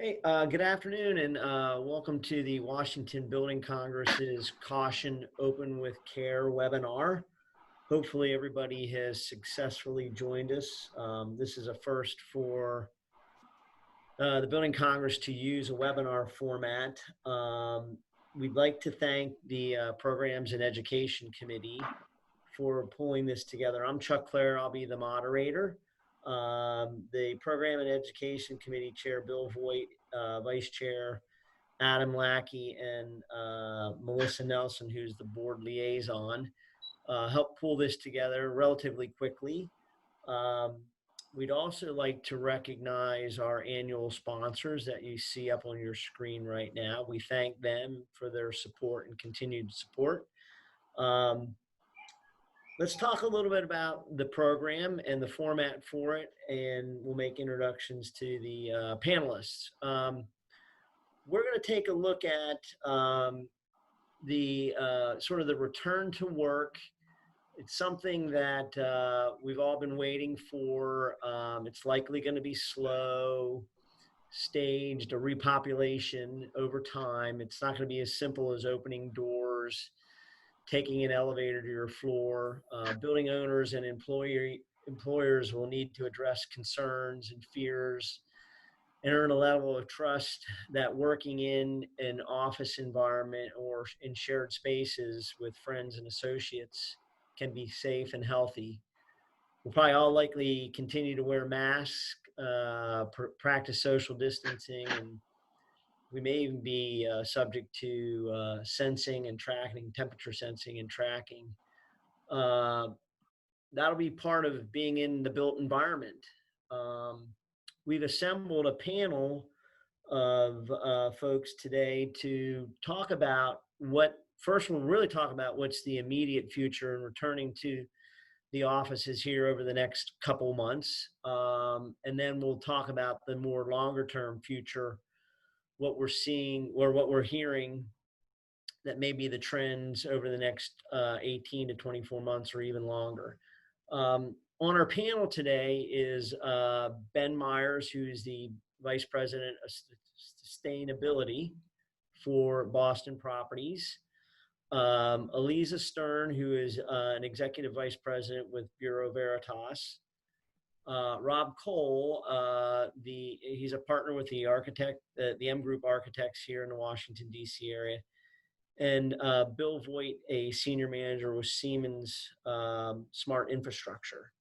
Hey, good afternoon, and welcome to the Washington Building Congress's Caution Open with Care webinar. Hopefully everybody has successfully joined us. This is a first for the Building Congress to use a webinar format. We'd like to thank the Programs and Education Committee for pulling this together. I'm Chuck Clare, I'll be the moderator. The Program and Education Committee Chair, Bill Voigt, Vice Chair, Adam Lackey, and Melissa Nelson, who's the board liaison, helped pull this together relatively quickly. We'd also like to recognize our annual sponsors that you see up on your screen right now. We thank them for their support and continued support. Let's talk a little bit about the program and the format for it, and we'll make introductions to the panelists. We're going to take a look at the sort of the return to work. It's something that we've all been waiting for. It's likely going to be slow, staged, a repopulation over time. It's not going to be as simple as opening doors, taking an elevator to your floor. Building owners and employers will need to address concerns and fears and earn a level of trust that working in an office environment or in shared spaces with friends and associates can be safe and healthy. We'll probably all likely continue to wear masks, practice social distancing, and we may even be subject to sensing and tracking, temperature sensing and tracking. That'll be part of being in the built environment. We've assembled a panel of folks today to talk about first we'll really talk about what's the immediate future and returning to the offices here over the next couple months. And then we'll talk about the more longer term future, what we're seeing or what we're hearing that may be the trends over the next 18 to 24 months or even longer. On our panel today is Ben Myers, who's the Vice President of Sustainability for Boston Properties. Eliza Stern, who is an Executive Vice President with Bureau Veritas. Rob Cole, he's a partner with the M Group Architects here in the Washington, D.C. area. And Bill Voigt, a senior manager with Siemens Smart Infrastructure.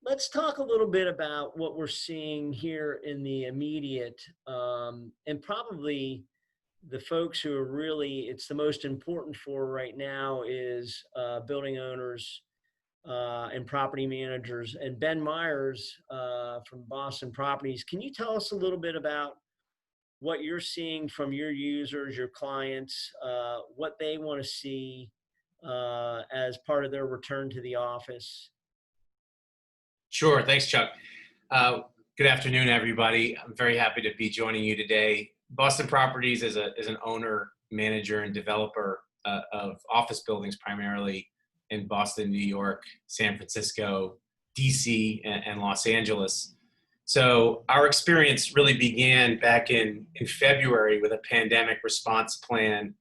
Let's talk a little bit about what we're seeing here in the immediate, and probably the folks who are really, it's the most important for right now is building owners and property managers. And Ben Myers from Boston Properties, can you tell us a little bit about what you're seeing from your users, your clients, what they want to see as part of their return to the office? Sure. Thanks, Chuck. Good afternoon, everybody. I'm very happy to be joining you today. Boston Properties is an owner, manager, and developer of office buildings, primarily in Boston, New York, San Francisco, DC, and Los Angeles. So our experience really began back in February with a pandemic response plan,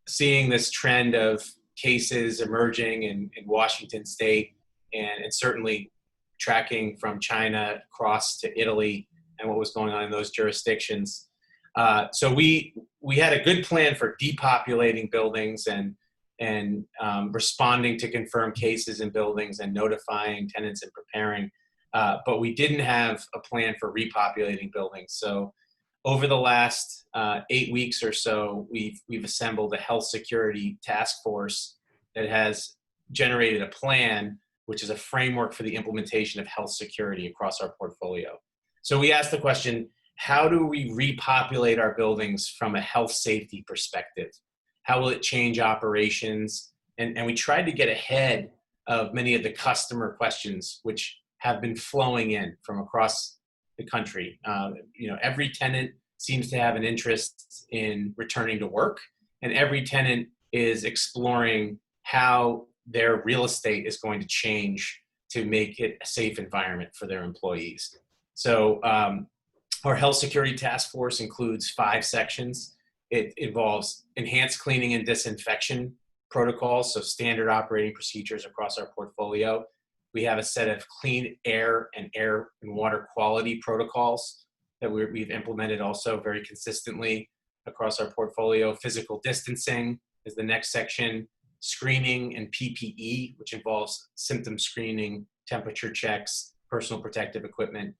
seeing this trend of cases emerging in Washington State, and certainly tracking from China across to Italy and what was going on in those jurisdictions. So we had a good plan for depopulating buildings and responding to confirmed cases in buildings and notifying tenants and preparing. But we didn't have a plan for repopulating buildings. So over the last 8 weeks or so, we've assembled a health security task force that has generated a plan, which is a framework for the implementation of health security across our portfolio. So we asked the question, how do we repopulate our buildings from a health safety perspective? How will it change operations? And we tried to get ahead of many of the customer questions, which have been flowing in from across the country. Every tenant seems to have an interest in returning to work, and every tenant is exploring how their real estate is going to change to make it a safe environment for their employees. So our health security task force includes 5 sections. It involves enhanced cleaning and disinfection protocols, so standard operating procedures across our portfolio. We have a set of clean air and water quality protocols that we've implemented also very consistently across our portfolio. Physical distancing is the next section. Screening and PPE, which involves symptom screening, temperature checks, personal protective equipment.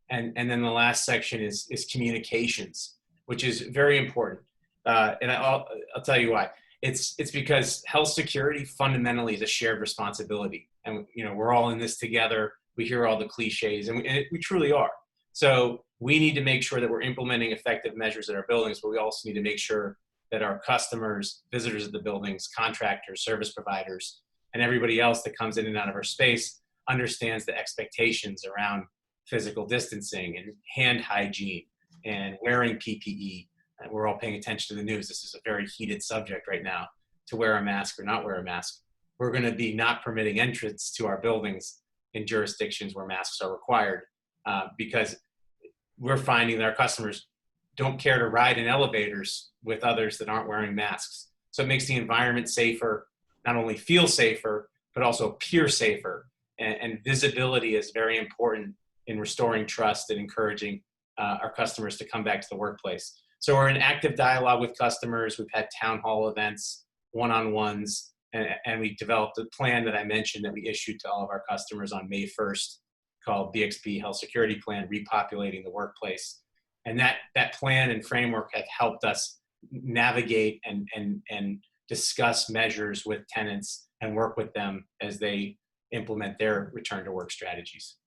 And then the last section is communications, which is very important. And I'll tell you why. It's because health security fundamentally is a shared responsibility. And we're all in this together. We hear all the cliches, and we truly are. So we need to make sure that we're implementing effective measures at our buildings, but we also need to make sure that our customers, visitors of the buildings, contractors, service providers, and everybody else that comes in and out of our space understands the expectations around physical distancing and hand hygiene and wearing PPE. And we're all paying attention to the news. This is a very heated subject right now, to wear a mask or not wear a mask. We're going to be not permitting entrance to our buildings in jurisdictions where masks are required because we're finding that our customers don't care to ride in elevators with others that aren't wearing masks. So it makes the environment safer, not only feel safer, but also appear safer. And visibility is very important in restoring trust and encouraging our customers to come back to the workplace. So we're in active dialogue with customers. We've had town hall events, one-on-ones, and we developed a plan that I mentioned that we issued to all of our customers on May 1st called BXP Health Security Plan, Repopulating the Workplace. And that plan and framework have helped us navigate and discuss measures with tenants and work with them as they implement their return to work strategies.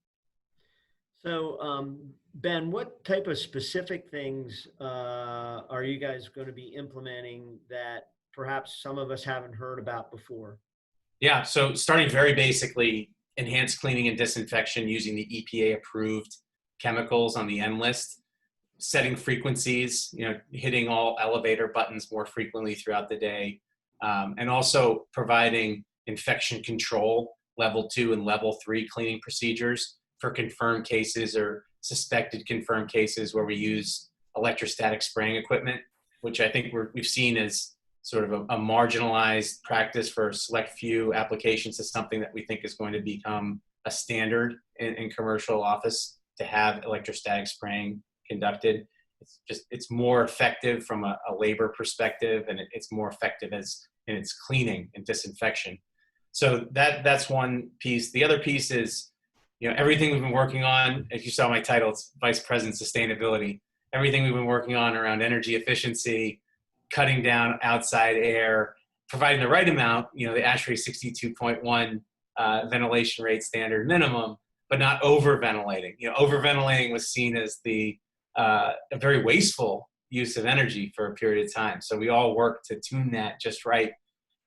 So, Ben, what type of specific things are you guys going to be implementing that perhaps some of us haven't heard about before? Yeah, so starting very basically, enhanced cleaning and disinfection using the EPA approved chemicals on the N list, setting frequencies, hitting all elevator buttons more frequently throughout the day, and also providing infection control level 2 and level 3 cleaning procedures for confirmed cases or suspected confirmed cases where we use electrostatic spraying equipment, which I think we've seen as sort of a marginalized practice for a select few applications to something that we think is going to become a standard in commercial office to have electrostatic spraying conducted. It's more effective from a labor perspective, and it's more effective in its cleaning and disinfection. So that's one piece. The other piece is, everything we've been working on, as you saw my title, it's Vice President Sustainability. Everything we've been working on around energy efficiency, cutting down outside air, providing the right amount, the ASHRAE 62.1 ventilation rate standard minimum, but not over-ventilating. Over-ventilating was seen as a very wasteful use of energy for a period of time. So we all work to tune that just right.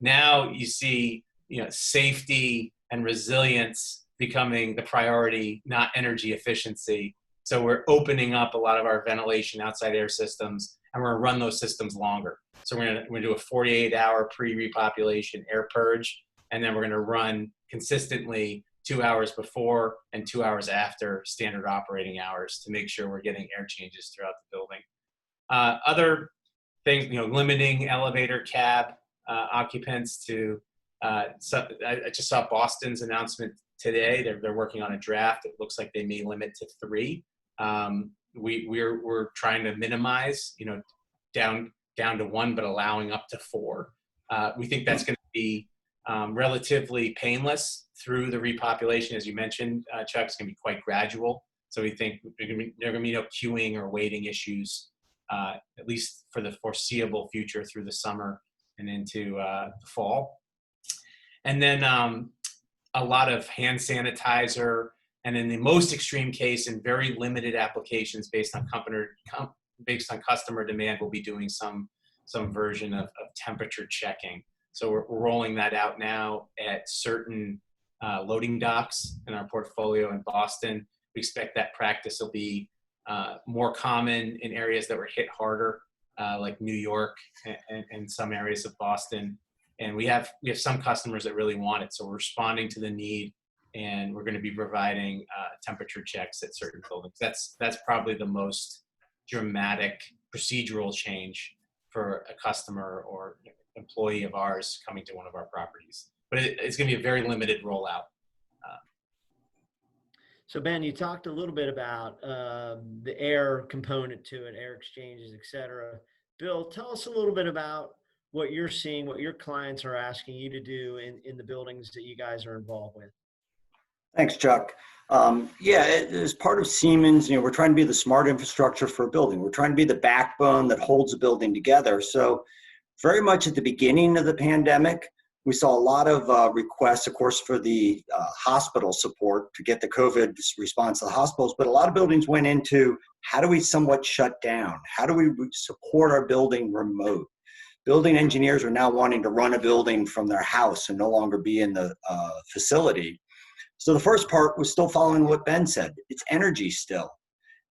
Now you see, safety and resilience becoming the priority, not energy efficiency. So we're opening up a lot of our ventilation outside air systems, and we're going to run those systems longer. So we're going to do a 48-hour pre-repopulation air purge, and then we're going to run consistently 2 hours before and 2 hours after standard operating hours to make sure we're getting air changes throughout the building. Other things, limiting elevator cab occupants to, I just saw Boston's announcement today. They're working on a draft. It looks like they may limit to 3. We're trying to minimize, down to 1, but allowing up to 4. We think that's going to be relatively painless through the repopulation. As you mentioned, Chuck, it's going to be quite gradual. So we think there are going to be no queuing or waiting issues, at least for the foreseeable future through the summer and into the fall. And then a lot of hand sanitizer, and in the most extreme case, in very limited applications based on customer demand, we'll be doing some version of temperature checking. So we're rolling that out now at certain loading docks in our portfolio in Boston. We expect that practice will be more common in areas that were hit harder, like New York and some areas of Boston. And we have some customers that really want it. So we're responding to the need and we're going to be providing temperature checks at certain buildings. That's probably the most dramatic procedural change for a customer or employee of ours coming to one of our properties. But it's going to be a very limited rollout. So Ben, you talked a little bit about the air component to it, air exchanges, et cetera. Bill, tell us a little bit about what you're seeing, what your clients are asking you to do in the buildings that you guys are involved with. Thanks, Chuck. As part of Siemens, we're trying to be the smart infrastructure for a building. We're trying to be the backbone that holds a building together. So very much at the beginning of the pandemic, we saw a lot of requests, of course, for the hospital support to get the COVID response to the hospitals, but a lot of buildings went into how do we somewhat shut down? How do we support our building remote? Building engineers are now wanting to run a building from their house and no longer be in the facility. So the first part was still following what Ben said. It's energy still.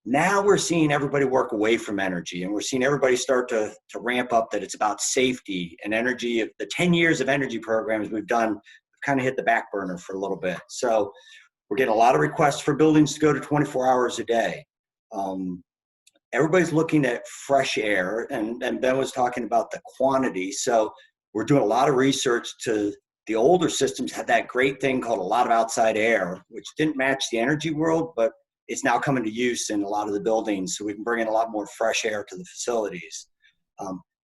Now we're seeing everybody work away from energy, and we're seeing everybody start to ramp up that it's about safety and energy. Of the 10 years of energy programs we've done, we've kind of hit the back burner for a little bit. So we're getting a lot of requests for buildings to go to 24 hours a day. Everybody's looking at fresh air, and Ben was talking about the quantity. So we're doing a lot of research to the older systems had that great thing called a lot of outside air, which didn't match the energy world, but it's now coming to use in a lot of the buildings, so we can bring in a lot more fresh air to the facilities.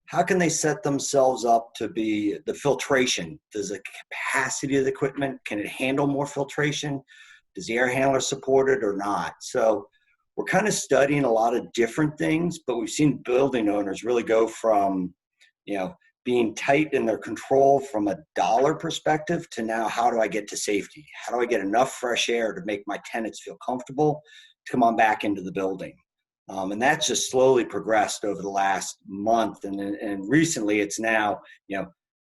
How can they set themselves up to be the filtration? Does the capacity of the equipment, can it handle more filtration? Does the air handler support it or not? So we're kind of studying a lot of different things, but we've seen building owners really go from, being tight in their control from a dollar perspective to now, how do I get to safety? How do I get enough fresh air to make my tenants feel comfortable to come on back into the building? And that's just slowly progressed over the last month. And recently it's now,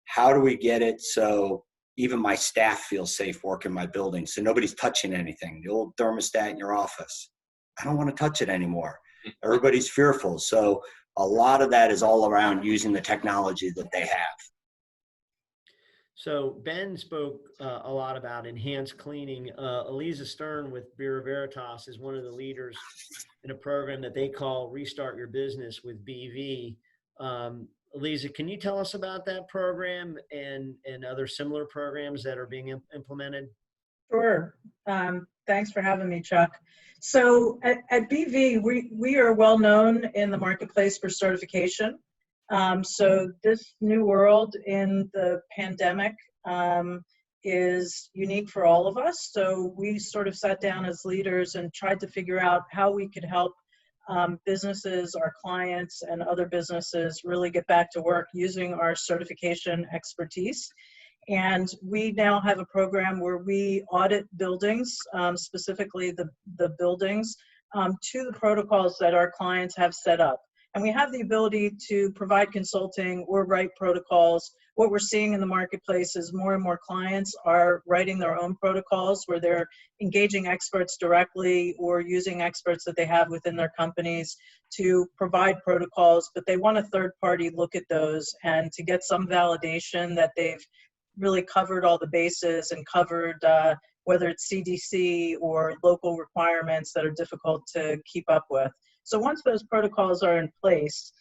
how do we get it so even my staff feels safe working my building? So nobody's touching anything. The old thermostat in your office, I don't want to touch it anymore. Everybody's fearful. So a lot of that is all around using the technology that they have. So Ben spoke a lot about enhanced cleaning. Eliza Stern with Bureau Veritas is one of the leaders in a program that they call Restart Your Business with BV. Eliza, can you tell us about that program and other similar programs that are being implemented? Sure. Thanks for having me, Chuck. So at BV, we are well known in the marketplace for certification. So this new world in the pandemic is unique for all of us. So we sort of sat down as leaders and tried to figure out how we could help businesses, our clients, and other businesses really get back to work using our certification expertise. And we now have a program where we audit buildings, specifically the buildings, to the protocols that our clients have set up. And we have the ability to provide consulting or write protocols. What we're seeing in the marketplace is more and more clients are writing their own protocols where they're engaging experts directly or using experts that they have within their companies to provide protocols, but they want a third party look at those and to get some validation that they've really covered all the bases and covered whether it's CDC or local requirements that are difficult to keep up with. So once those protocols are in place,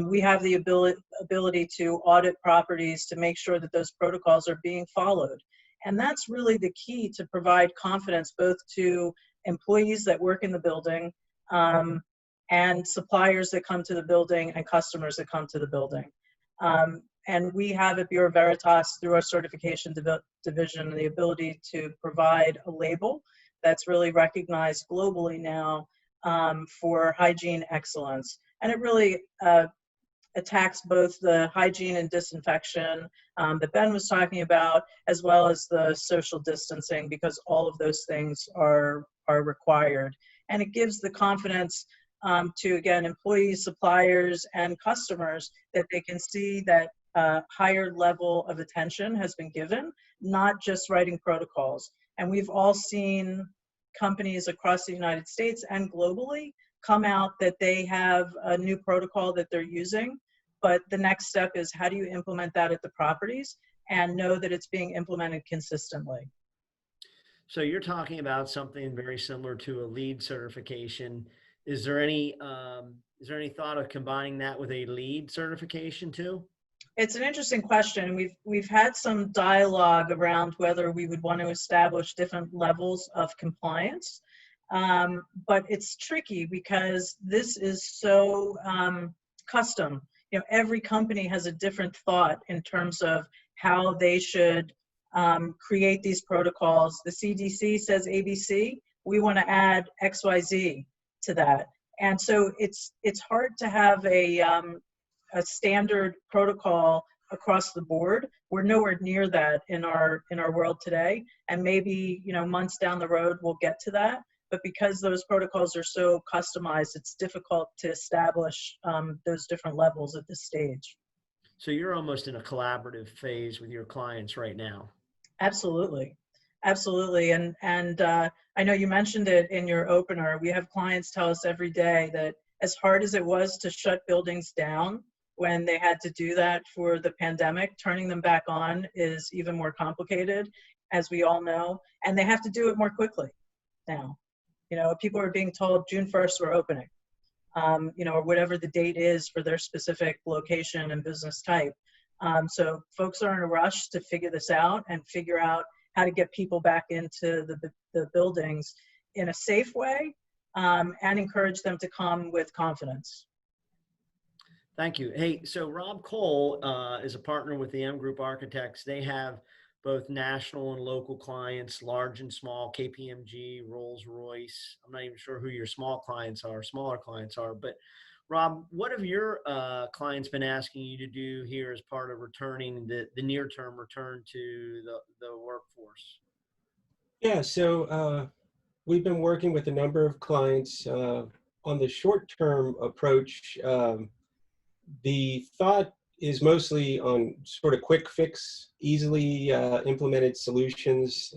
we have the ability to audit properties to make sure that those protocols are being followed. And that's really the key to provide confidence both to employees that work in the building and suppliers that come to the building and customers that come to the building. And we have at Bureau Veritas, through our certification division, the ability to provide a label that's really recognized globally now for hygiene excellence. And it really attacks both the hygiene and disinfection that Ben was talking about, as well as the social distancing, because all of those things are required. And it gives the confidence to, again, employees, suppliers, and customers that they can see that higher level of attention has been given, not just writing protocols. And we've all seen companies across the United States and globally come out that they have a new protocol that they're using, but the next step is how do you implement that at the properties and know that it's being implemented consistently. So you're talking about something very similar to a lead certification. Is there any thought of combining that with a lead certification too? It's an interesting question. We've had some dialogue around whether we would want to establish different levels of compliance, but it's tricky because this is so custom. Every company has a different thought in terms of how they should create these protocols. The CDC says ABC. We want to add XYZ to that, and so it's hard to have a standard protocol across the board. We're nowhere near that in our world today, and maybe months down the road we'll get to that. But because those protocols are so customized, it's difficult to establish those different levels at this stage. So you're almost in a collaborative phase with your clients right now. Absolutely, absolutely, and I know you mentioned it in your opener. We have clients tell us every day that as hard as it was to shut buildings down when they had to do that for the pandemic, turning them back on is even more complicated, as we all know, and they have to do it more quickly now. People are being told June 1st we're opening, or whatever the date is for their specific location and business type. So folks are in a rush to figure this out and figure out how to get people back into the buildings in a safe way, and encourage them to come with confidence. Thank you. Hey, so Rob Cole is a partner with the M Group Architects. They have both national and local clients, large and small, KPMG, Rolls-Royce. I'm not even sure who your smaller clients are, but Rob, what have your clients been asking you to do here as part of returning the near-term return to the workforce? Yeah, so we've been working with a number of clients on the short-term approach. The thought is mostly on sort of quick fix, easily implemented solutions.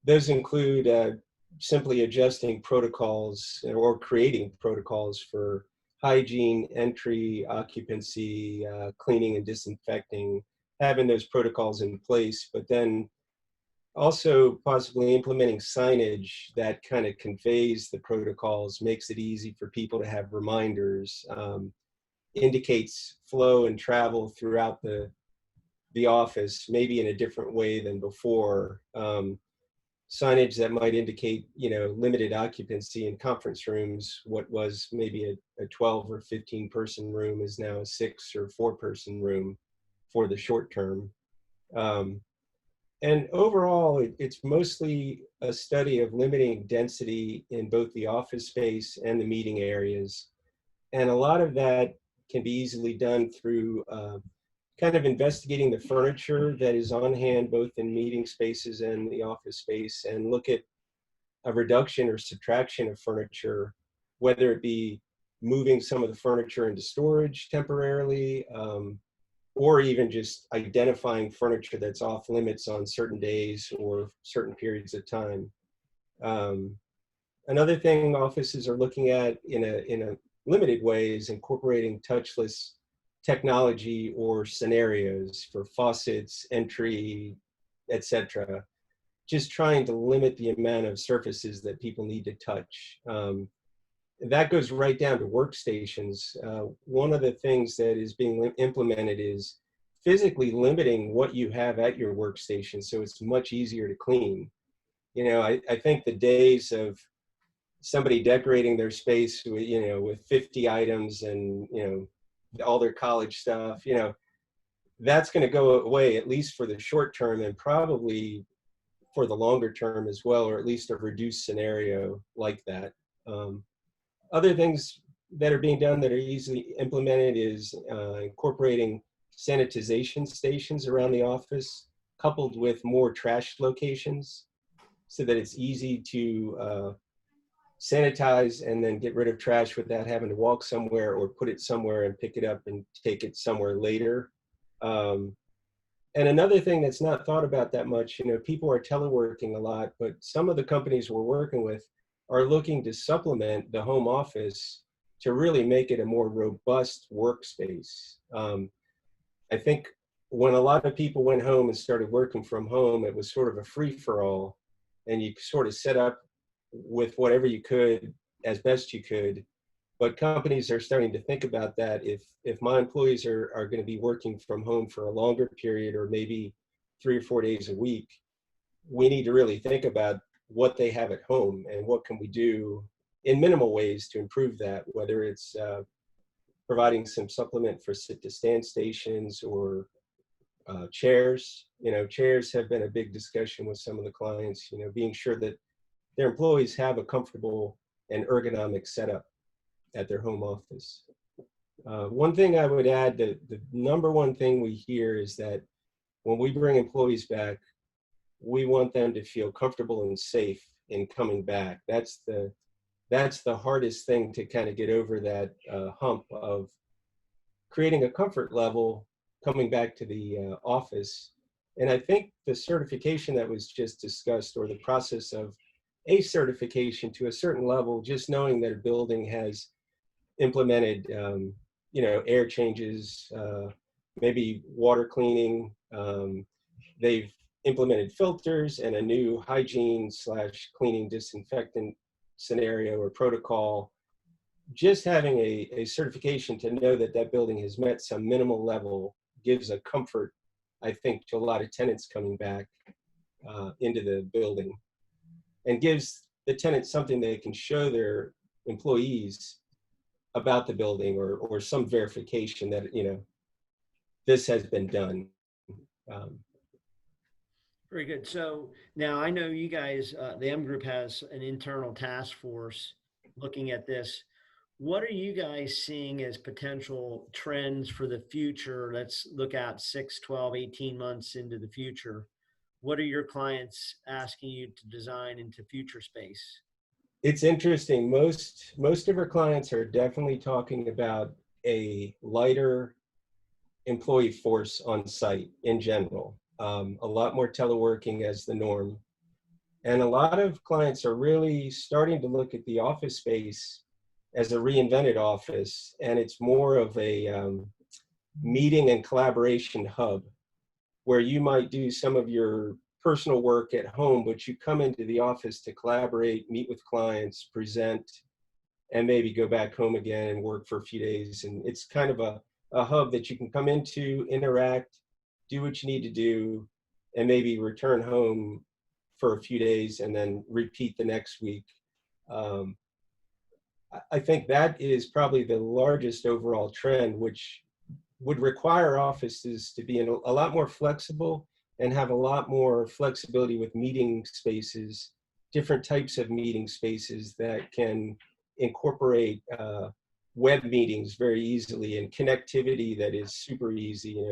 Those include simply adjusting protocols or creating protocols for hygiene, entry, occupancy, cleaning and disinfecting, having those protocols in place, but then also possibly implementing signage that kind of conveys the protocols, makes it easy for people to have reminders, indicates flow and travel throughout the office, maybe in a different way than before. Signage that might indicate, limited occupancy in conference rooms. What was maybe a 12 or 15 person room is now a 6 or 4 person room for the short term. And overall, it's mostly a study of limiting density in both the office space and the meeting areas. And a lot of that can be easily done through kind of investigating the furniture that is on hand, both in meeting spaces and the office space, and look at a reduction or subtraction of furniture, whether it be moving some of the furniture into storage temporarily, or even just identifying furniture that's off limits on certain days or certain periods of time. Another thing offices are looking at in a limited way is incorporating touchless technology or scenarios for faucets, entry, etc. Just trying to limit the amount of surfaces that people need to touch. That goes right down to workstations. One of the things that is being implemented is physically limiting what you have at your workstation so it's much easier to clean. I think the days of somebody decorating their space with, with 50 items and, all their college stuff, that's going to go away, at least for the short term, and probably for the longer term as well, or at least a reduced scenario like that. Other things that are being done that are easily implemented is incorporating sanitization stations around the office, coupled with more trash locations, so that it's easy to sanitize and then get rid of trash without having to walk somewhere or put it somewhere and pick it up and take it somewhere later. And another thing that's not thought about that much, people are teleworking a lot, but some of the companies we're working with are looking to supplement the home office to really make it a more robust workspace. I think when a lot of people went home and started working from home, it was sort of a free-for-all. and you sort of set up with whatever you could as best you could. But companies are starting to think about that. If my employees are going to be working from home for a longer period, or maybe 3 or 4 days a week, we need to really think about what they have at home and what can we do in minimal ways to improve that, whether it's providing some supplement for sit-to-stand stations or chairs. Chairs have been a big discussion with some of the clients, being sure that their employees have a comfortable and ergonomic setup at their home office. One thing I would add, that the number one thing we hear is that when we bring employees back, we want them to feel comfortable and safe in coming back. That's the hardest thing to kind of get over, that hump of creating a comfort level coming back to the office. And I think the certification that was just discussed, or the process of a certification to a certain level, just knowing that a building has implemented, air changes, maybe water cleaning, they've implemented filters and a new hygiene / cleaning disinfectant scenario or protocol. Just having a certification to know that that building has met some minimal level gives a comfort, I think, to a lot of tenants coming back into the building, and gives the tenants something they can show their employees about the building, or some verification that, this has been done. Very good. So now I know you guys, the M Group has an internal task force looking at this. What are you guys seeing as potential trends for the future? Let's look out 6, 12, 18 months into the future. What are your clients asking you to design into future space? It's interesting. Most of our clients are definitely talking about a lighter employee force on site in general. A lot more teleworking as the norm. And a lot of clients are really starting to look at the office space as a reinvented office, and it's more of a meeting and collaboration hub, where you might do some of your personal work at home, but you come into the office to collaborate, meet with clients, present, and maybe go back home again and work for a few days. And it's kind of a hub that you can come into, interact, do what you need to do, and maybe return home for a few days and then repeat the next week. I think that is probably the largest overall trend, which would require offices to be a lot more flexible and have a lot more flexibility with meeting spaces, different types of meeting spaces that can incorporate web meetings very easily, and connectivity that is super easy,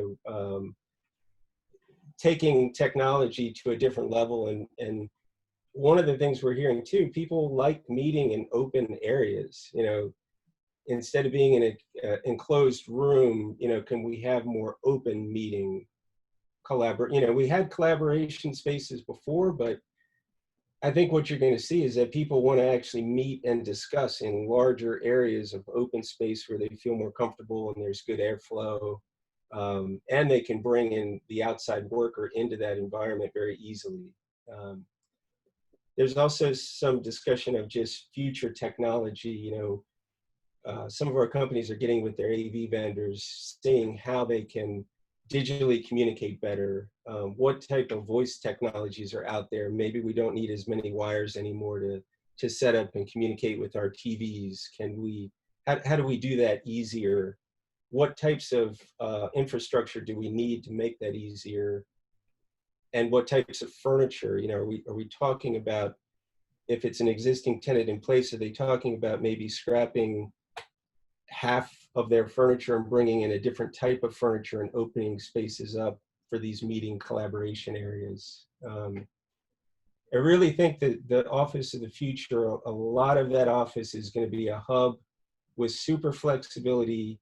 taking technology to a different level. And one of the things we're hearing too, people like meeting in open areas, instead of being in an enclosed room, can we have more open meeting, we had collaboration spaces before, but I think what you're going to see is that people want to actually meet and discuss in larger areas of open space where they feel more comfortable and there's good airflow, and they can bring in the outside worker into that environment very easily. There's also some discussion of just future technology. Some of our companies are getting with their AV vendors, seeing how they can digitally communicate better. What type of voice technologies are out there? Maybe we don't need as many wires anymore to set up and communicate with our TVs. How do we do that easier? What types of infrastructure do we need to make that easier? And what types of furniture? Are we talking about, if it's an existing tenant in place, are they talking about maybe scrapping half of their furniture and bringing in a different type of furniture and opening spaces up for these meeting collaboration areas? I really think that the office of the future, a lot of that office is going to be a hub with super flexibility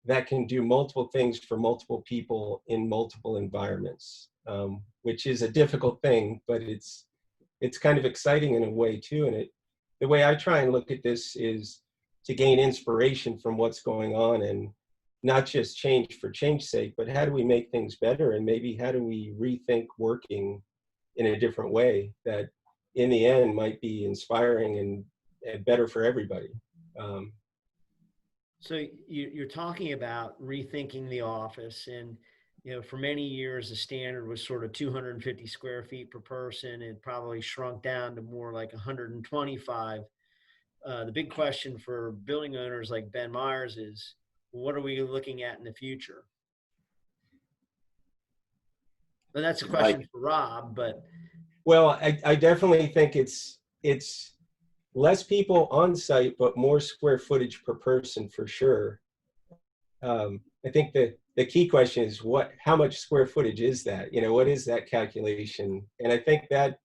that can do multiple things for multiple people in multiple environments, which is a difficult thing, but it's kind of exciting in a way too. And the way I try and look at this is to gain inspiration from what's going on, and not just change for change's sake, but how do we make things better, and maybe how do we rethink working in a different way that in the end might be inspiring and better for everybody. So you're talking about rethinking the office, and for many years the standard was sort of 250 square feet per person. It probably shrunk down to more like 125. The big question for building owners like Ben Myers is, what are we looking at in the future? And that's a question for Rob, but. Well, I definitely think it's less people on site, but more square footage per person for sure. I think the key question is how much square footage is that? What is that calculation? And I think that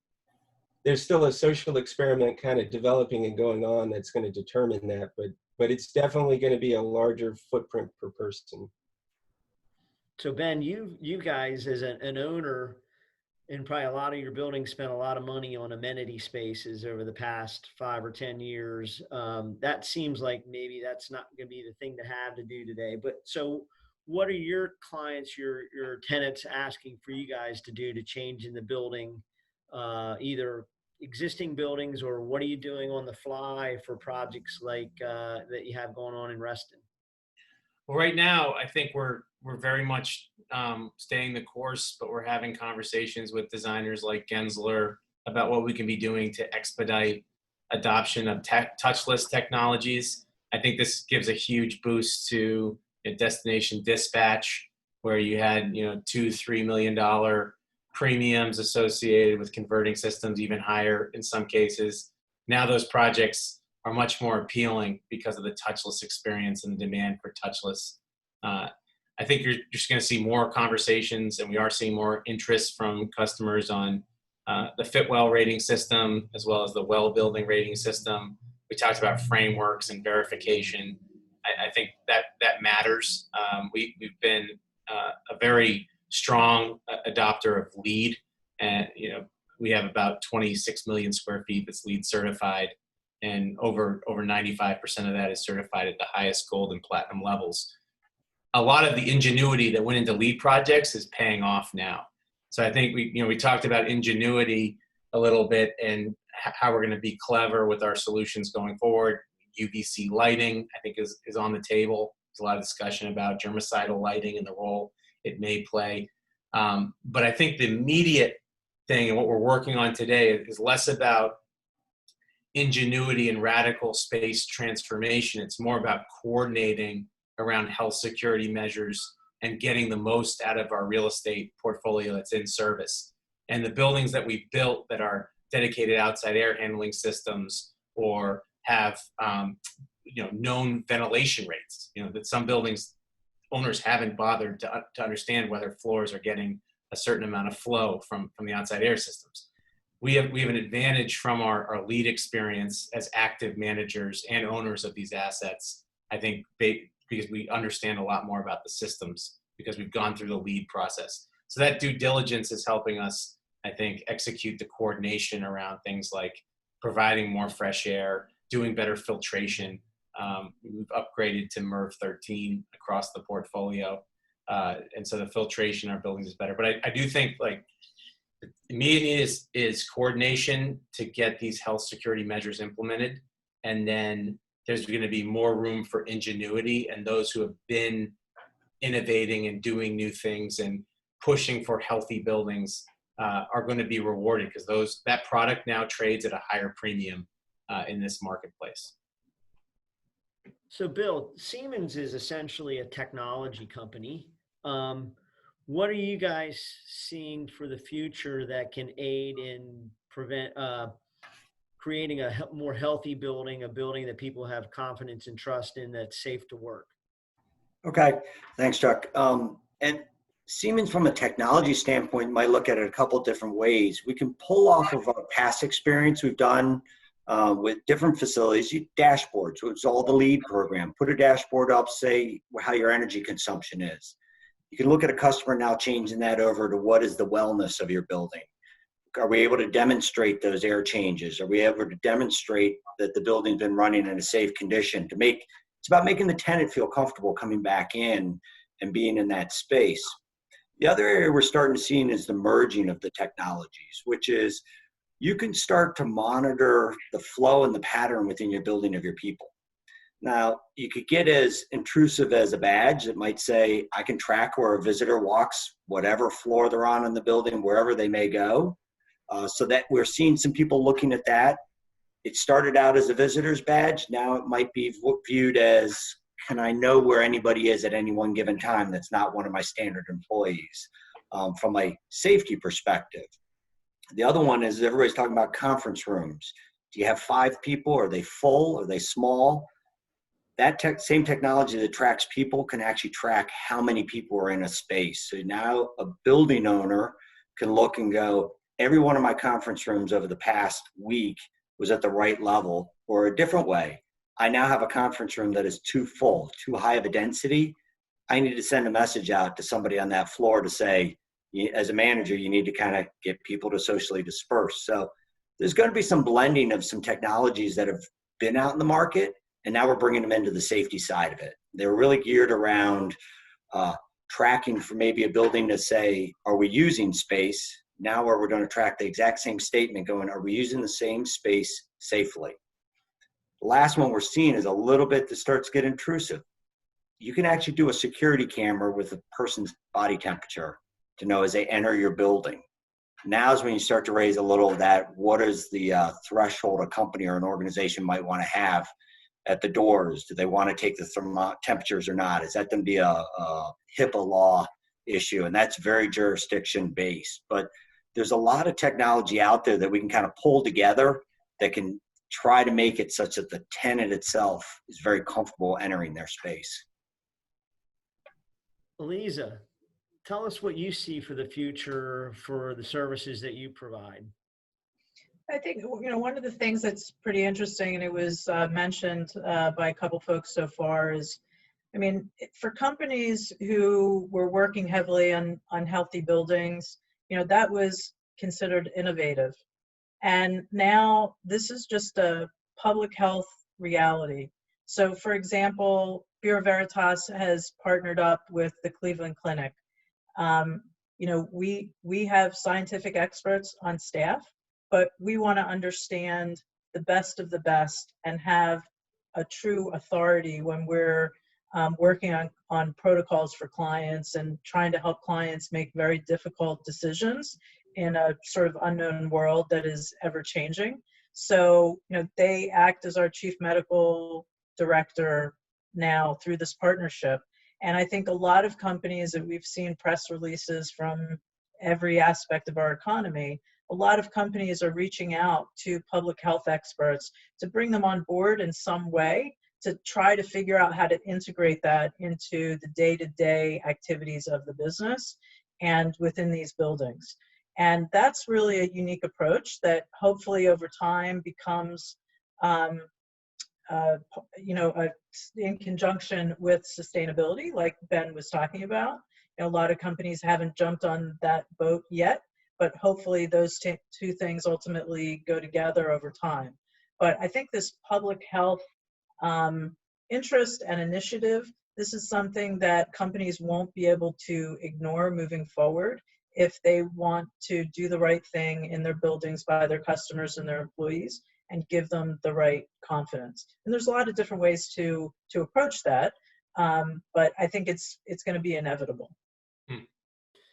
there's still a social experiment kind of developing and going on that's going to determine that, but it's definitely going to be a larger footprint per person. So Ben, you guys as an owner, and probably a lot of your buildings spent a lot of money on amenity spaces over the past 5 or 10 years. That seems like maybe that's not going to be the thing to have to do today. But so what are your clients, your tenants asking for you guys to do to change in the building, either existing buildings, or what are you doing on the fly for projects like that you have going on in Reston? Well, right now, I think we're very much staying the course, but we're having conversations with designers like Gensler about what we can be doing to expedite adoption of touchless technologies. I think this gives a huge boost to a destination dispatch, where you had $2-3 million premiums associated with converting systems, even higher in some cases. Now those projects are much more appealing because of the touchless experience and the demand for touchless. I think you're just going to see more conversations, and we are seeing more interest from customers on the Fitwell rating system, as well as the well building rating system. We talked about frameworks and verification. I think that matters. We've been a very strong adopter of LEED, and we have about 26 million square feet that's LEED certified, and over 95% of that is certified at the highest gold and platinum levels. A lot of the ingenuity that went into LEED projects is paying off now. So I think we talked about ingenuity a little bit and how we're going to be clever with our solutions going forward. UVC lighting, I think, is on the table. There's a lot of discussion about germicidal lighting and the role it may play. But I think the immediate thing and what we're working on today is less about ingenuity and radical space transformation. It's more about coordinating around health security measures and getting the most out of our real estate portfolio that's in service. And the buildings that we've built that are dedicated outside air handling systems, or have known ventilation rates, that some buildings owners haven't bothered to understand whether floors are getting a certain amount of flow from the outside air systems. We have an advantage from our LEED experience as active managers and owners of these assets, I think, because we understand a lot more about the systems because we've gone through the LEED process. So that due diligence is helping us, I think, execute the coordination around things like providing more fresh air, doing better filtration. We've upgraded to MERV 13 across the portfolio. And so the filtration in our buildings is better. But I do think immediately is coordination to get these health security measures implemented. And then there's going to be more room for ingenuity, and those who have been innovating and doing new things and pushing for healthy buildings are going to be rewarded, because that product now trades at a higher premium in this marketplace. So Bill, Siemens is essentially a technology company. What are you guys seeing for the future that can aid in creating a more healthy building, a building that people have confidence and trust in, that's safe to work? Okay, thanks, Chuck. And Siemens, from a technology standpoint, might look at it a couple different ways. We can pull off of our past experience we've done with different facilities, dashboards, which is all the LEED program. Put a dashboard up, say how your energy consumption is. You can look at a customer now changing that over to what is the wellness of your building. Are we able to demonstrate those air changes? Are we able to demonstrate that the building's been running in a safe condition? It's about making the tenant feel comfortable coming back in and being in that space. The other area we're starting to see is the merging of the technologies, which is you can start to monitor the flow and the pattern within your building of your people. Now, you could get as intrusive as a badge that might say, I can track where a visitor walks, whatever floor they're on in the building, wherever they may go. So that we're seeing some people looking at that. It started out as a visitor's badge. Now it might be viewed as, can I know where anybody is at any one given time that's not one of my standard employees, from a safety perspective. The other one is everybody's talking about conference rooms. Do you have 5 people? Are they full? Are they small? That same technology that tracks people can actually track how many people are in a space. So now a building owner can look and go, every one of my conference rooms over the past week was at the right level. Or a different way, I now have a conference room that is too full, too high of a density. I need to send a message out to somebody on that floor to say, as a manager, you need to kind of get people to socially disperse. So there's going to be some blending of some technologies that have been out in the market, and now we're bringing them into the safety side of it. They're really geared around tracking for maybe a building to say, are we using space? Now where we're going to track the exact same statement going, are we using the same space safely? The last one we're seeing is a little bit that starts to get intrusive. You can actually do a security camera with a person's body temperature to know as they enter your building. Now is when you start to raise a little of that, what is the threshold a company or an organization might want to have at the doors? Do they want to take the temperatures or not? Is that going to be a HIPAA law issue? And that's very jurisdiction based. But there's a lot of technology out there that we can kind of pull together that can try to make it such that the tenant itself is very comfortable entering their space. Eliza, tell us what you see for the future for the services that you provide. I think, one of the things that's pretty interesting, and it was mentioned by a couple folks so far, is, for companies who were working heavily on healthy buildings, that was considered innovative. And now this is just a public health reality. So for example, Bureau Veritas has partnered up with the Cleveland Clinic. We have scientific experts on staff, but we want to understand the best of the best and have a true authority when we're working on protocols for clients and trying to help clients make very difficult decisions in a sort of unknown world that is ever changing. So, they act as our chief medical director now through this partnership. And I think a lot of companies that we've seen press releases from every aspect of our economy, a lot of companies are reaching out to public health experts to bring them on board in some way to try to figure out how to integrate that into the day-to-day activities of the business and within these buildings. And that's really a unique approach that hopefully over time becomes, in conjunction with sustainability, like Ben was talking about. A lot of companies haven't jumped on that boat yet, but hopefully those two things ultimately go together over time. But I think this public health interest and initiative, this is something that companies won't be able to ignore moving forward if they want to do the right thing in their buildings by their customers and their employees and give them the right confidence. And there's a lot of different ways to approach that, but I think it's going to be inevitable.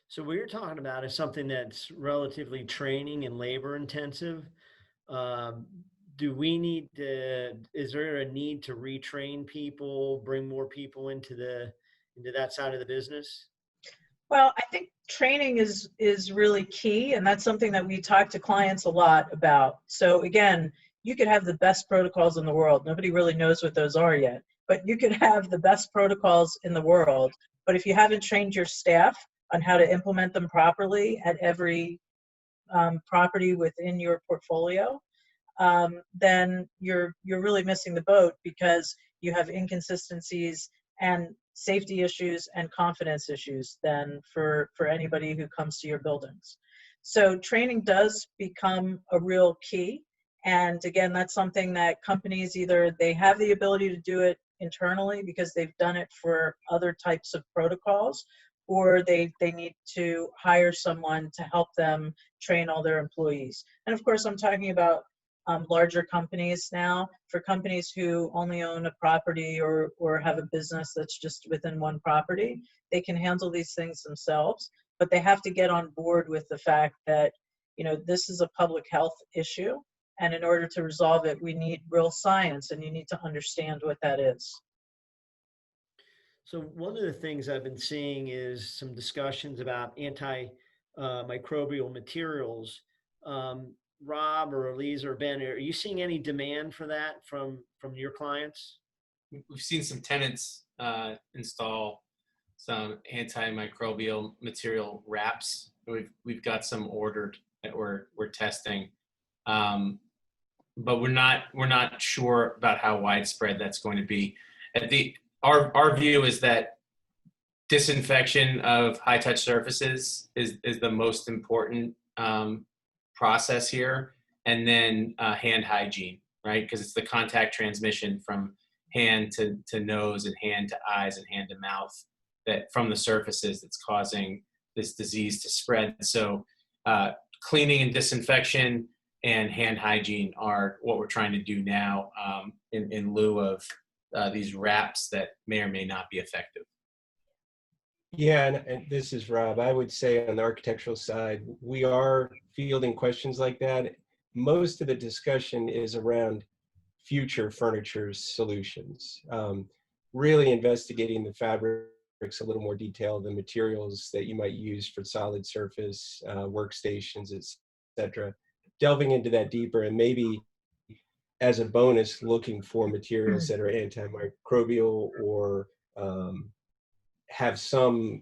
So what you're talking about is something that's relatively training and labor intensive. Do we need to, is there a need to retrain people, bring more people into that side of the business? Well, I think training is really key, and that's something that we talk to clients a lot about. So again, you could have the best protocols in the world. Nobody really knows what those are yet, but you could have the best protocols in the world. But if you haven't trained your staff on how to implement them properly at every property within your portfolio, then you're really missing the boat, because you have inconsistencies and safety issues and confidence issues then for anybody who comes to your buildings. So training does become a real key. And again, that's something that companies, either they have the ability to do it internally because they've done it for other types of protocols, or they need to hire someone to help them train all their employees. And of course, I'm talking about larger companies now. For companies who only own a property or have a business that's just within one property, they can handle these things themselves, but they have to get on board with the fact that, you know, this is a public health issue, and in order to resolve it, we need real science, and you need to understand what that is. So one of the things I've been seeing is some discussions about antimicrobial materials. Rob or Elise or Ben, are you seeing any demand for that from your clients? We've seen some tenants install some antimicrobial material wraps. We've got some ordered that we're testing, but we're not sure about how widespread that's going to be. Our view is that disinfection of high touch surfaces is the most important process here, and then hand hygiene, right? Because it's the contact transmission from hand to nose and hand to eyes and hand to mouth that from the surfaces that's causing this disease to spread. So cleaning and disinfection and hand hygiene are what we're trying to do now in lieu of these wraps that may or may not be effective. Yeah, and this is Rob. I would say on the architectural side, we are fielding questions like that. Most of the discussion is around future furniture solutions, really investigating the fabrics a little more detail, the materials that you might use for solid surface, workstations, etc. Delving into that deeper, and maybe as a bonus, looking for materials that are antimicrobial or have some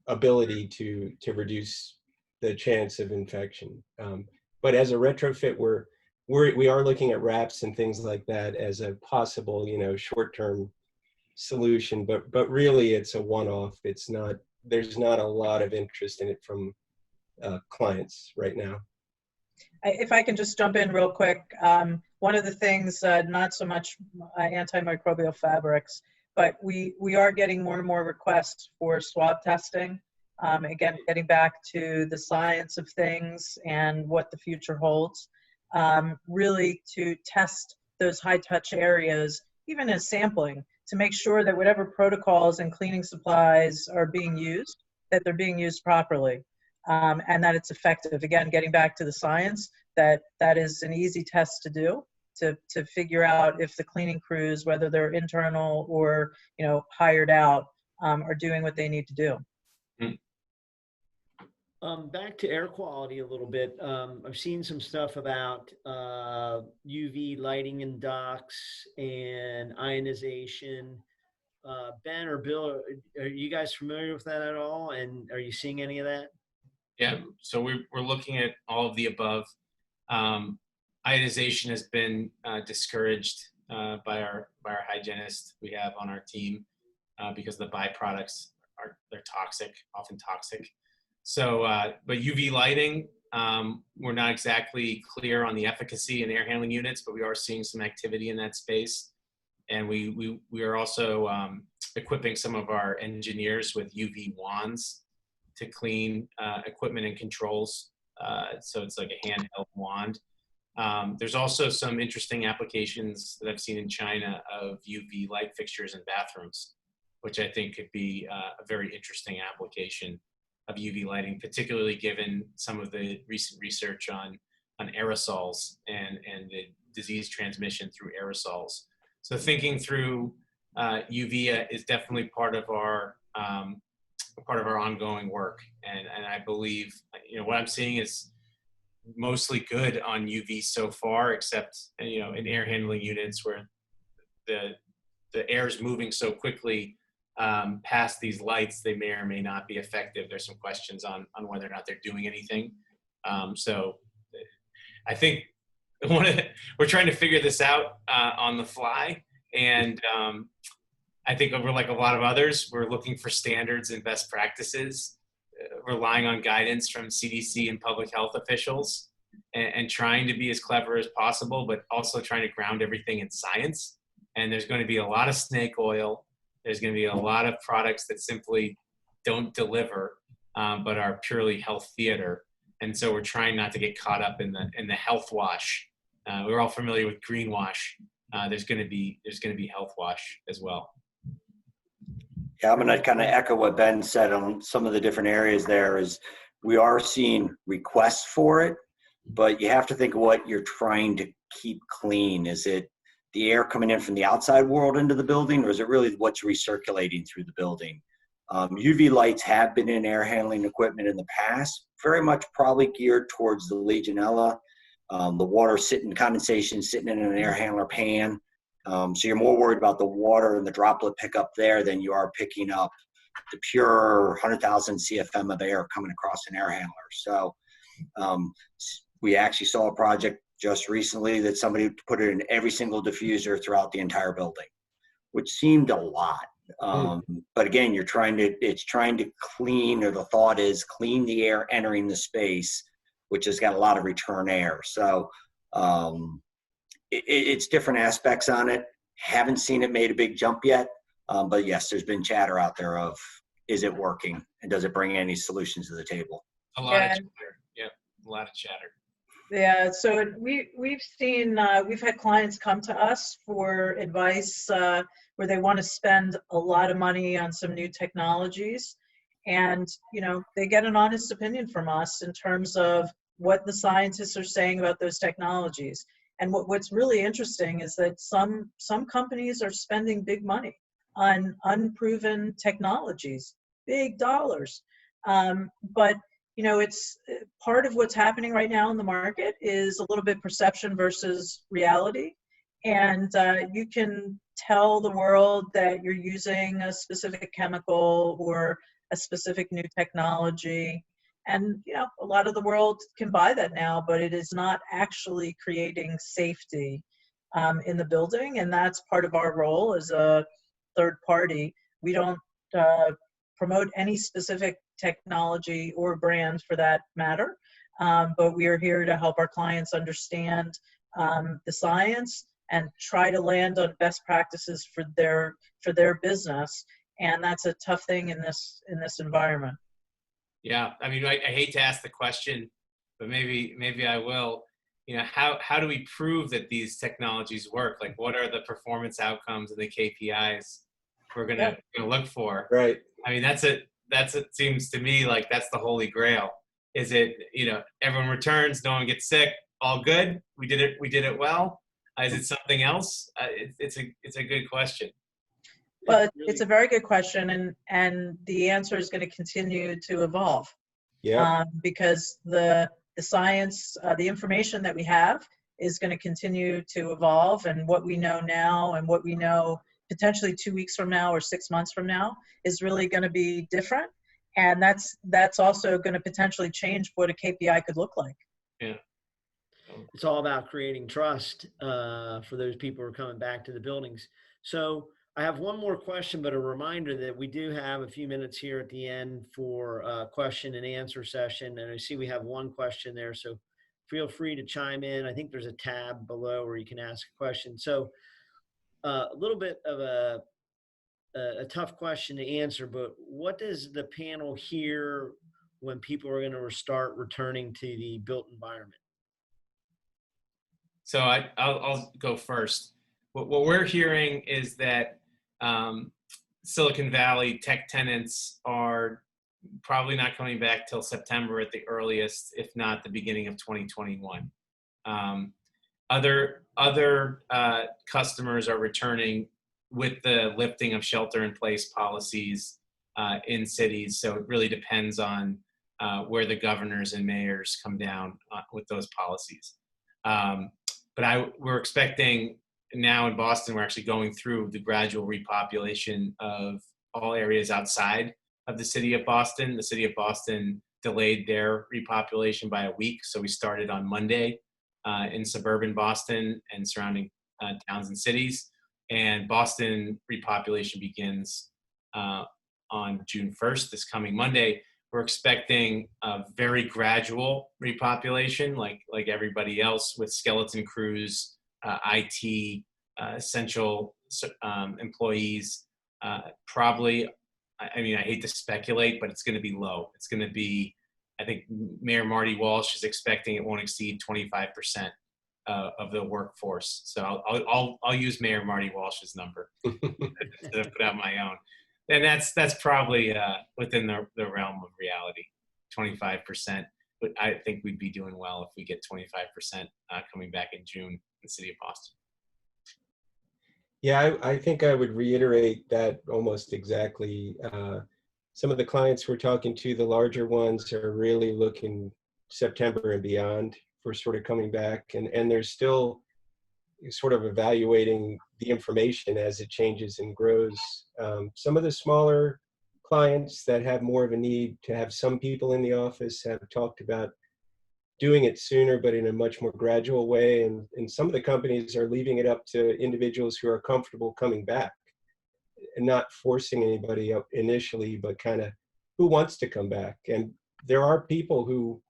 ability to reduce the chance of infection. But as a retrofit, we are looking at wraps and things like that as a possible, you know, short-term solution. But really, it's a one-off. It's not. There's not a lot of interest in it from clients right now. If I can just jump in real quick, one of the things, not so much antimicrobial fabrics, but we are getting more and more requests for swab testing. Again, getting back to the science of things and what the future holds, really to test those high touch areas, even as sampling, to make sure that whatever protocols and cleaning supplies are being used, that they're being used properly, and that it's effective. Again, getting back to the science, that is an easy test to do, to figure out if the cleaning crews, whether they're internal or, you know, hired out, are doing what they need to do. Back to air quality a little bit. I've seen some stuff about UV lighting in docks and ionization. Ben or Bill, are you guys familiar with that at all? And are you seeing any of that? Yeah, so we're looking at all of the above. Ionization has been discouraged by our hygienist we have on our team because the byproducts they're toxic, often toxic. So, but UV lighting, we're not exactly clear on the efficacy in air handling units, but we are seeing some activity in that space, and we are also equipping some of our engineers with UV wands to clean equipment and controls. So it's like a handheld wand. There's also some interesting applications that I've seen in China of UV light fixtures in bathrooms, which I think could be a very interesting application of UV lighting, particularly given some of the recent research on aerosols and the disease transmission through aerosols. So thinking through UV is definitely part of our ongoing work, and I believe, you know, what I'm seeing is mostly good on UV so far, except, you know, in air handling units where the air is moving so quickly past these lights, they may or may not be effective. There's some questions on whether or not they're doing anything. So I think we're trying to figure this out on the fly, and I think we're like a lot of others, we're looking for standards and best practices, relying on guidance from CDC and public health officials, and trying to be as clever as possible, but also trying to ground everything in science. And there's going to be a lot of snake oil. There's going to be a lot of products that simply don't deliver, but are purely health theater. And so we're trying not to get caught up in the health wash. We're all familiar with greenwash. There's going to be health wash as well. Yeah, I'm going to kind of echo what Ben said on some of the different areas. There is, we are seeing requests for it, but you have to think of what you're trying to keep clean. Is it the air coming in from the outside world into the building, or is it really what's recirculating through the building? UV lights have been in air handling equipment in the past, very much probably geared towards the Legionella, the water condensation sitting in an air handler pan. So you're more worried about the water and the droplet pickup there than you are picking up the pure 100,000 CFM of air coming across an air handler. So we actually saw a project just recently that somebody put it in every single diffuser throughout the entire building, which seemed a lot. But again, it's trying to clean, or the thought is clean the air entering the space, which has got a lot of return air. So it's different aspects on it. Haven't seen it made a big jump yet. But yes, there's been chatter out there of, is it working and does it bring any solutions to the table? A lot of chatter. Yep, a lot of chatter. Yeah, so we've seen, we've had clients come to us for advice where they want to spend a lot of money on some new technologies. And, they get an honest opinion from us in terms of what the scientists are saying about those technologies. And what's really interesting is that some companies are spending big money on unproven technologies, big dollars. But it's part of what's happening right now in the market is a little bit perception versus reality. And you can tell the world that you're using a specific chemical or a specific new technology. And, a lot of the world can buy that now, but it is not actually creating safety in the building. And that's part of our role as a third party. We don't promote any specific technology or brand for that matter, but we are here to help our clients understand the science and try to land on best practices for their business. And that's a tough thing in this environment. Yeah, I mean, I hate to ask the question, but maybe I will. How do we prove that these technologies work? Like, what are the performance outcomes and the KPIs we're gonna look for? Right. I mean, it seems to me like that's the holy grail. Is it, everyone returns, no one gets sick, all good? We did it well. Is it something else? It's a good question. Well, it's a very good question, and the answer is going to continue to evolve. Yeah. Because the science, the information that we have is going to continue to evolve, and what we know now and what we know potentially 2 weeks from now or 6 months from now is really going to be different. And that's also going to potentially change what a KPI could look like. Yeah. It's all about creating trust for those people who are coming back to the buildings. So I have one more question, but a reminder that we do have a few minutes here at the end for a question and answer session. And I see we have one question there, so feel free to chime in. I think there's a tab below where you can ask a question. So a little bit of a tough question to answer, but what does the panel hear when people are going to start returning to the built environment? So I'll go first. What we're hearing is that Silicon Valley tech tenants are probably not coming back till September at the earliest, if not the beginning of 2021. Other customers are returning with the lifting of shelter-in-place policies in cities. So it really depends on where the governors and mayors come down with those policies. But we're expecting now in Boston, we're actually going through the gradual repopulation of all areas outside of the city of Boston. The city of Boston delayed their repopulation by a week. So we started on Monday in suburban Boston and surrounding towns and cities. And Boston repopulation begins on June 1st, this coming Monday. We're expecting a very gradual repopulation, like everybody else, with skeleton crews, IT, essential employees, probably I mean, I hate to speculate, but it's going to be low. It's going to be, I think Mayor Marty Walsh is expecting it won't exceed 25% of the workforce. So I'll use Mayor Marty Walsh's number to put out my own. And that's probably within the realm of reality, 25%. But I think we'd be doing well if we get 25% coming back in June in the city of Boston. Yeah, I think I would reiterate that almost exactly. Some of the clients we're talking to, the larger ones, are really looking September and beyond for sort of coming back. And they're still sort of evaluating the information as it changes and grows. Some of the smaller clients that have more of a need to have some people in the office have talked about doing it sooner, but in a much more gradual way. And some of the companies are leaving it up to individuals who are comfortable coming back and not forcing anybody up initially, but kind of who wants to come back. And there are people who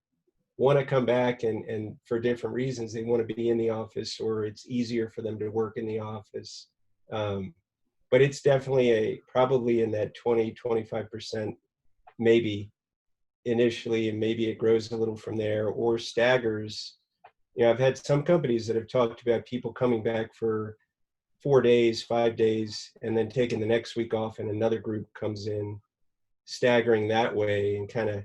want to come back and for different reasons. They want to be in the office, or it's easier for them to work in the office. But it's definitely probably in that 20-25% maybe initially, and maybe it grows a little from there or staggers. You know, I've had some companies that have talked about people coming back for 4 days, 5 days, and then taking the next week off, and another group comes in, staggering that way, and kind of,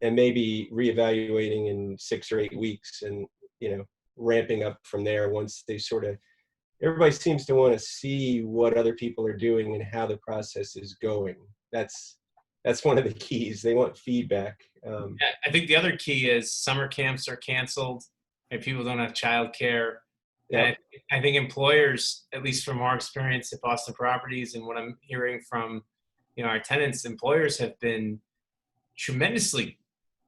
and maybe reevaluating in 6 or 8 weeks, and, you know, ramping up from there once they sort of, everybody seems to want to see what other people are doing and how the process is going. That's one of the keys. They want feedback. Yeah, I think the other key is summer camps are canceled and people don't have childcare. Yeah. And I think employers, at least from our experience at Boston Properties and what I'm hearing from, you know, our tenants, employers have been tremendously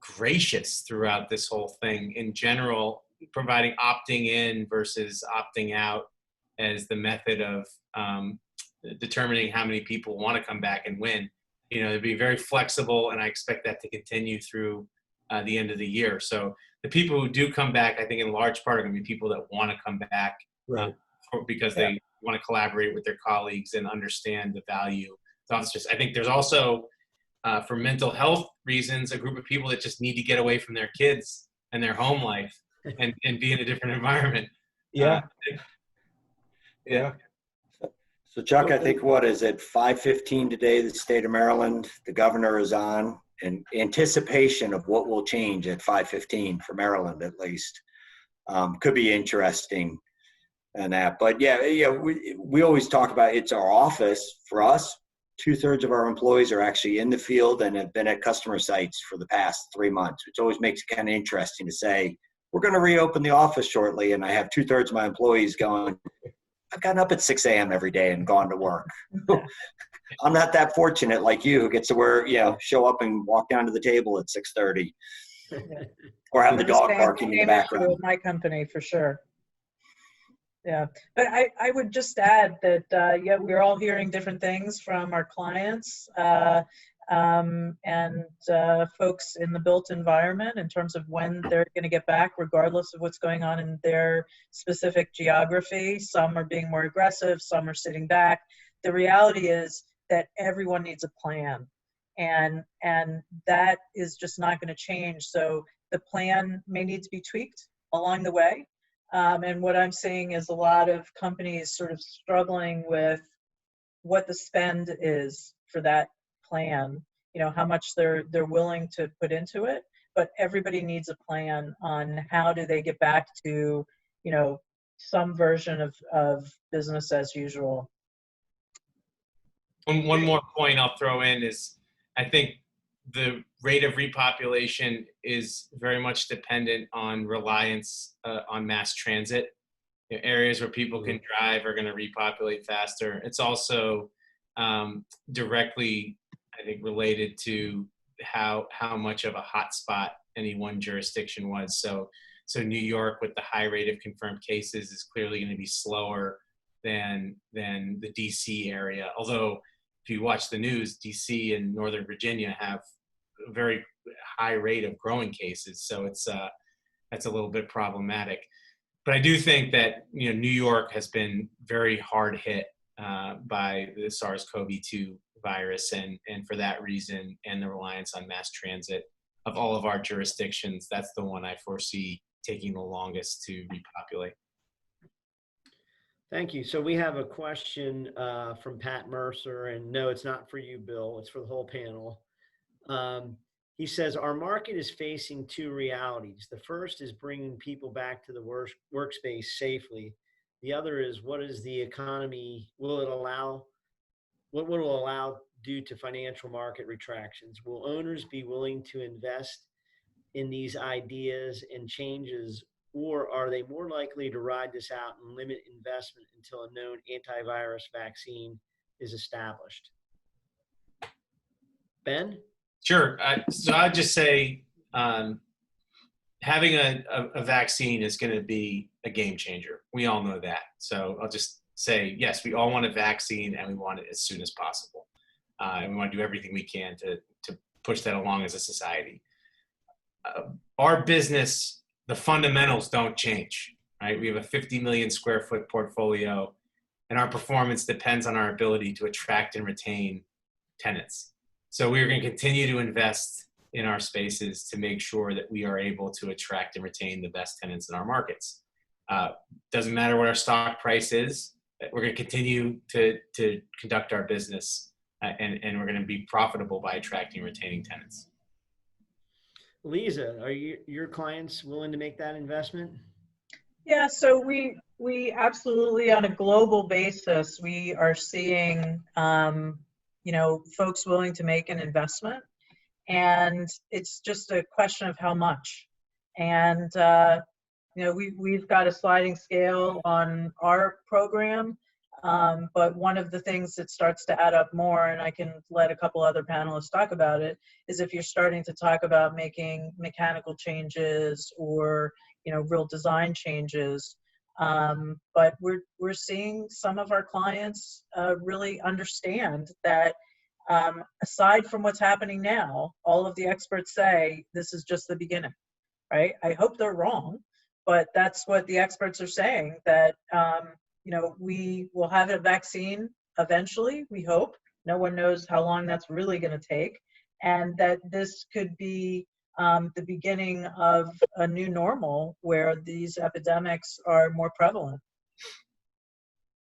gracious throughout this whole thing in general, providing opting in versus opting out as the method of determining how many people want to come back and when. You know, they'd be very flexible, and I expect that to continue through the end of the year. So the people who do come back, I think in large part are going to be people that want to come back, Right. Because they want to collaborate with their colleagues and understand the value. So it's just, I think there's also, for mental health reasons, a group of people that just need to get away from their kids and their home life and be in a different environment. Yeah. Yeah. So Chuck, I think what is it, 5:15 today, the state of Maryland, the governor is on in anticipation of what will change at 5:15 for Maryland, at least. Could be interesting and that, but yeah, we always talk about it's our office. For us, 2/3 of our employees are actually in the field and have been at customer sites for the past 3 months, which always makes it kind of interesting to say, we're going to reopen the office shortly. And I have 2/3 of my employees going, I've gotten up at 6 a.m. every day and gone to work. I'm not that fortunate like you, who gets to show up and walk down to the table at 6:30 or have the dog barking in the background. With my company, for sure. Yeah, but I would just add that, we're all hearing different things from our clients and folks in the built environment in terms of when they're going to get back, regardless of what's going on in their specific geography. Some are being more aggressive, some are sitting back. The reality is that everyone needs a plan, and that is just not going to change. So the plan may need to be tweaked along the way. And what I'm seeing is a lot of companies sort of struggling with what the spend is for that plan, you know, how much they're willing to put into it, but everybody needs a plan on how do they get back to, you know, some version of business as usual. One more point I'll throw in is, I think the rate of repopulation is very much dependent on reliance on mass transit. You know, areas where people can drive are going to repopulate faster. It's also directly, I think, related to how much of a hotspot any one jurisdiction was. So New York, with the high rate of confirmed cases, is clearly going to be slower than the DC area. Although, if you watch the news, DC and Northern Virginia have a very high rate of growing cases. So that's a little bit problematic. But I do think that, you know, New York has been very hard hit by the SARS-CoV-2 virus, and for that reason, and the reliance on mass transit of all of our jurisdictions, that's the one I foresee taking the longest to repopulate. Thank you. So we have a question from Pat Mercer, and no, it's not for you, Bill. It's for the whole panel. He says, our market is facing two realities. The first is bringing people back to the workspace safely. The other is, what is the economy, what will it allow due to financial market retractions? Will owners be willing to invest in these ideas and changes, or are they more likely to ride this out and limit investment until a known antivirus vaccine is established? Ben? Sure. So I'd just say having a vaccine is going to be a game changer. We all know that. So I'll just say, yes, we all want a vaccine, and we want it as soon as possible. And we want to do everything we can to push that along as a society. Our business, the fundamentals don't change, right? We have a 50 million square foot portfolio, and our performance depends on our ability to attract and retain tenants. So we're going to continue to invest in our spaces to make sure that we are able to attract and retain the best tenants in our markets. Doesn't matter what our stock price is, we're going to continue to conduct our business, and we're going to be profitable by attracting and retaining tenants. Lisa, are your clients willing to make that investment? Yeah, so we absolutely, on a global basis, we are seeing folks willing to make an investment, and it's just a question of how much. And we've got a sliding scale on our program, but one of the things that starts to add up more, and I can let a couple other panelists talk about it, is if you're starting to talk about making mechanical changes or real design changes. But we're seeing some of our clients really understand that aside from what's happening now, all of the experts say this is just the beginning, right? I hope they're wrong, but that's what the experts are saying, that we will have a vaccine eventually, we hope. No one knows how long that's really going to take, and that this could be the beginning of a new normal where these epidemics are more prevalent.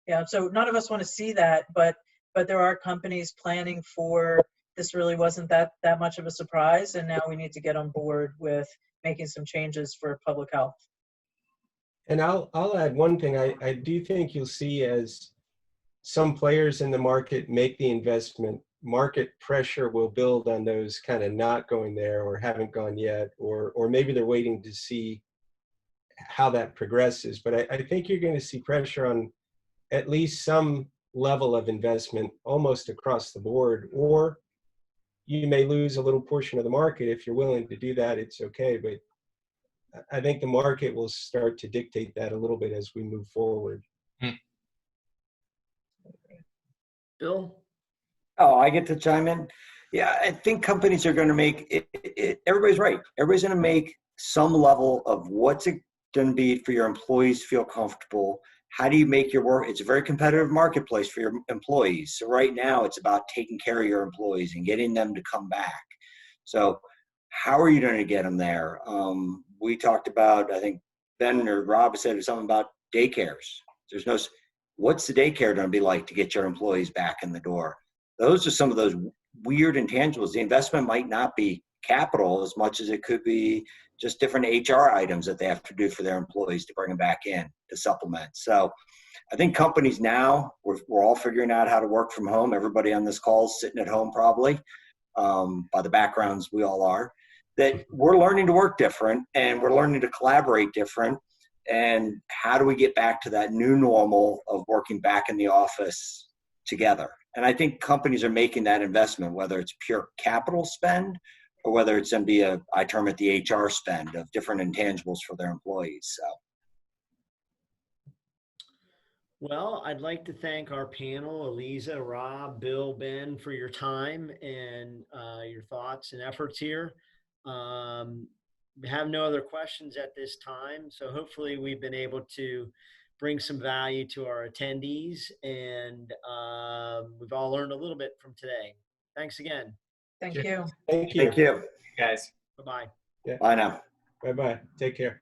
Yeah, so none of us want to see that, but there are companies planning for this. Really wasn't that much of a surprise, and now we need to get on board with making some changes for public health. And I'll add one thing. I do think you'll see, as some players in the market make the investment, market pressure will build on those kind of not going there or haven't gone yet, or maybe they're waiting to see how that progresses. But I think you're going to see pressure on at least some level of investment almost across the board, or you may lose a little portion of the market. If you're willing to do that, it's okay. But I think the market will start to dictate that a little bit as we move forward. Bill? Oh, I get to chime in? Yeah, I think companies are going to make it. Everybody's right. Everybody's going to make some level of what's it going to be for your employees to feel comfortable. How do you make your work? It's a very competitive marketplace for your employees. So right now it's about taking care of your employees and getting them to come back. So how are you going to get them there? We talked about, I think Ben or Rob said something about daycares. What's the daycare going to be like to get your employees back in the door? Those are some of those weird intangibles. The investment might not be capital as much as it could be just different HR items that they have to do for their employees to bring them back in to supplement. So I think companies now, we're all figuring out how to work from home. Everybody on this call is sitting at home probably, by the backgrounds we all are, that we're learning to work different and we're learning to collaborate different. And how do we get back to that new normal of working back in the office together? And I think companies are making that investment, whether it's pure capital spend or whether it's going to be I term it the HR spend of different intangibles for their employees. So. Well, I'd like to thank our panel, Eliza, Rob, Bill, Ben, for your time and your thoughts and efforts here. We have no other questions at this time, so hopefully we've been able to bring some value to our attendees. And we've all learned a little bit from today. Thanks again. Thank Sure. you. Thank you. Thank you. Guys. Bye-bye. Yeah. Bye now. Bye-bye. Take care.